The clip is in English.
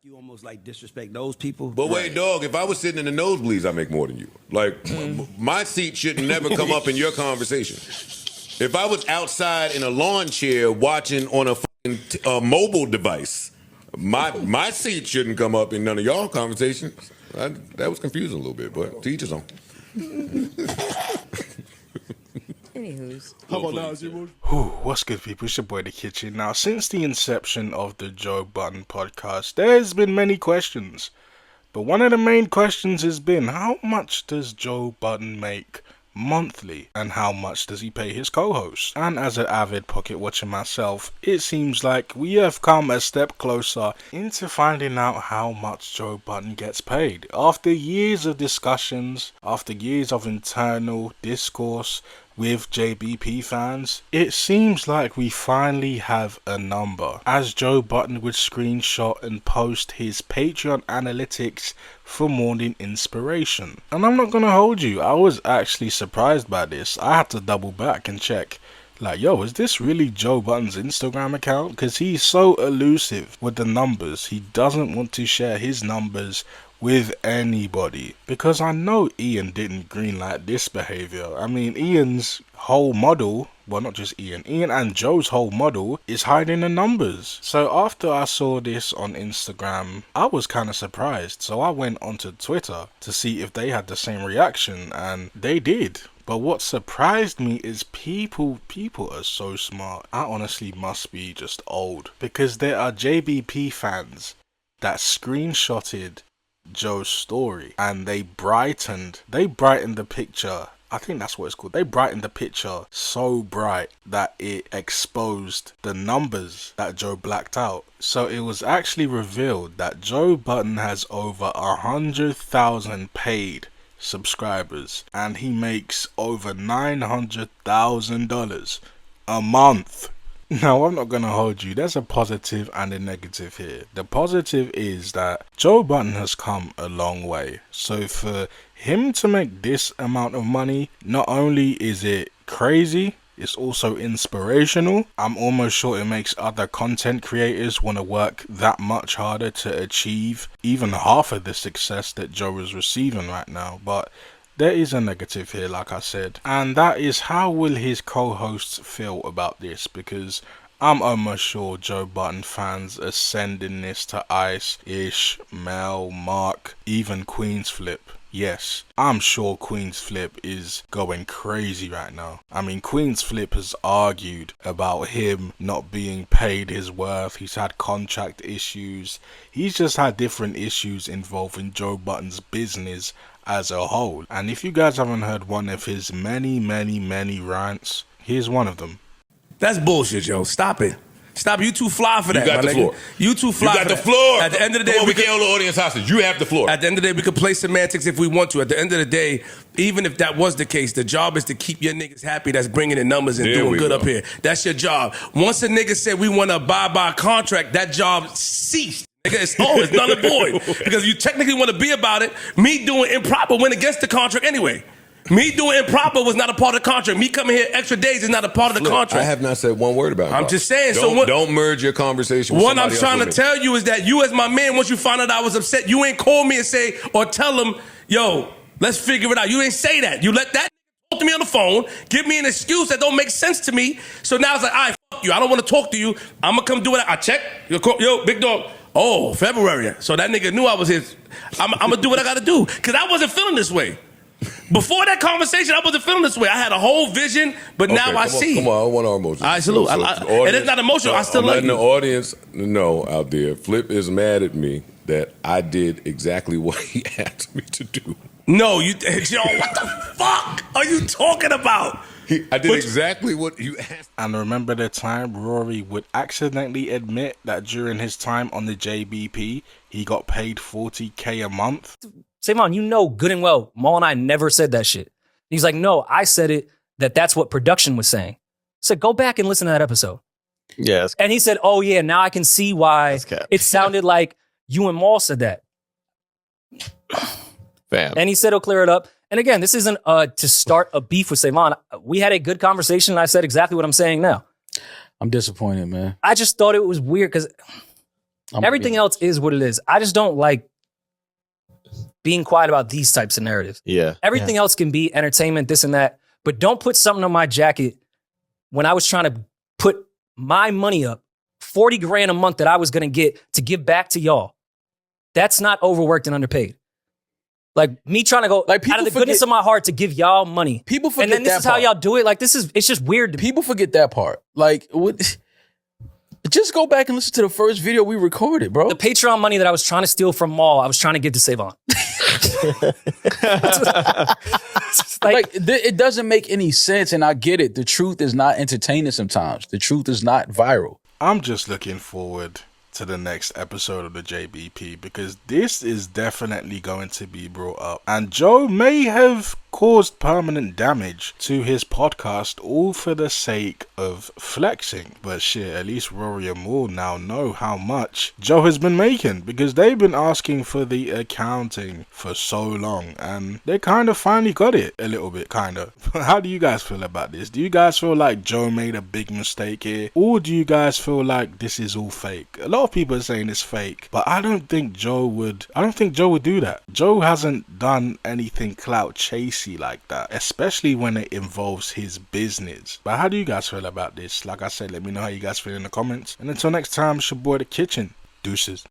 You almost like disrespect those people. But wait, dog, if I was sitting in the nosebleeds, I make more than you. Like, my seat should never come up in your conversation. If I was outside in a lawn chair watching on a fucking mobile device, my seat shouldn't come up in none of y'all conversations. That was confusing a little bit, but to each his own. Anywho's. How about now, Zero? What's good, people? It's your boy, The Kitchen. Now, since the inception of the Joe Budden podcast, there's been many questions. But one of the main questions has been, how much does Joe Budden make monthly? And how much does he pay his co-host? And as an avid pocket watcher myself, it seems like we have come a step closer into finding out how much Joe Budden gets paid. After years of discussions, after years of internal discourse with JBP fans, it seems like we finally have a number, as Joe Budden would screenshot and post his Patreon analytics for morning inspiration. And I'm not gonna hold you, I was actually surprised by this. I had to double back and check, like, yo, is this really Joe Budden's Instagram account? Because he's so elusive with the numbers. He doesn't want to share his numbers with anybody, because I know Ian didn't greenlight this behavior. I mean, Ian's whole model, well, not just Ian and Joe's whole model is hiding the numbers. So after I saw this on Instagram, I was kind of surprised. So I went onto Twitter to see if they had the same reaction, and they did. But what surprised me is people are so smart. I honestly must be just old, because there are JBP fans that screenshotted Joe's story and they brightened the picture. I think that's what it's called. They brightened the picture so bright that it exposed the numbers that Joe blacked out. So it was actually revealed that Joe Budden has over 100,000 paid subscribers and he makes over $900,000 a month. Now, I'm not going to hold you. There's a positive and a negative here. The positive is that Joe Budden has come a long way. So for him to make this amount of money, not only is it crazy, it's also inspirational. I'm almost sure it makes other content creators want to work that much harder to achieve even half of the success that Joe is receiving right now. But there is a negative here, like I said, and that is, how will his co-hosts feel about this? Because I'm almost sure Joe Budden fans are sending this to Ice, Ish, Mel, Mark, even Queen's Flip. Yes, I'm sure Queen's Flip is going crazy right now. I mean, Queen's Flip has argued about him not being paid his worth. He's had contract issues. He's just had different issues involving Joe Budden's business as a whole. And if you guys haven't heard one of his many rants, here's one of them. That's bullshit, yo. Stop it. Stop. You too fly for that. You got the floor. You too fly. You got for the that. floor. At the end of the day, we can't hold the audience hostage. You have the floor. At the end of the day, we could play semantics if we want to. At the end of the day, even if that was the case, the job is to keep your niggas happy that's bringing in numbers and doing good up here. That's your job. Once a nigga said we want to abide by a contract, that job ceased. It's null and void. Because you technically want to be about it. Me doing improper went against the contract anyway. Me doing improper was not a part of the contract. Me coming here extra days is not a part of the contract. I have not said one word about it. I'm just saying. Don't merge your conversation with what I'm somebody trying to tell you is that you, as my man, once you found out I was upset, you ain't call me and say or tell him, yo, let's figure it out. You ain't say that. You let that talk to me on the phone, give me an excuse that don't make sense to me. So now it's like, all right, fuck you. I don't want to talk to you. I'm going to come do it. I check. Yo, big dog. Oh, February. So that nigga knew I was his. I'm going to do what I got to do. Because I wasn't feeling this way. Before that conversation, I wasn't feeling this way. I had a whole vision, but now I see. Come on, I want our emotions. I salute. And it's not emotional. I still like you. I'm letting the audience know out there, Flip is mad at me that I did exactly what he asked me to do. No, yo, what the fuck are you talking about? I did exactly what you asked. And remember the time Rory would accidentally admit that during his time on the JBP, he got paid $40K a month? Savon, you know good and well, Maul and I never said that shit. He's like, no, I said it, that's what production was saying. So go back and listen to that episode. Yes. And he said, oh yeah, now I can see why it sounded like you and Maul said that. Fam. And he said he'll clear it up. And again, this isn't to start a beef with Savon. We had a good conversation and I said exactly what I'm saying now. I'm disappointed, man. I just thought it was weird because Everything else is what it is. I just don't like being quiet about these types of narratives. Yeah. Everything else can be entertainment, this and that, but don't put something on my jacket when I was trying to put my money up, 40 grand a month that I was going to get to give back to y'all. That's not overworked and underpaid. Like me trying to go Like, out of the goodness of my heart to give y'all money. People forget and then this that is how part. y'all do it. Like it's just weird to me. People forget that part. Like, just go back and listen to the first video we recorded, bro. The Patreon money that I was trying to steal from Maul, I was trying to give to Savon. It doesn't make any sense, and I get it. The truth is not entertaining sometimes. The truth is not viral. I'm just looking forward to the next episode of the JBP because this is definitely going to be brought up. And Joe may have caused permanent damage to his podcast all for the sake of flexing. But shit, at least Rory and Maul now know how much Joe has been making because they've been asking for the accounting for so long and they kind of finally got it a little bit, kind of. How do you guys feel about this? Do you guys feel like Joe made a big mistake here? Or do you guys feel like this is all fake? A lot of people are saying it's fake, but I don't think Joe would do that. Joe hasn't done anything clout chasey like that, especially when it involves his business. But how do you guys feel about this? Like I said, let me know how you guys feel in the comments. And until next time, it's your boy The Kitchen. Deuces.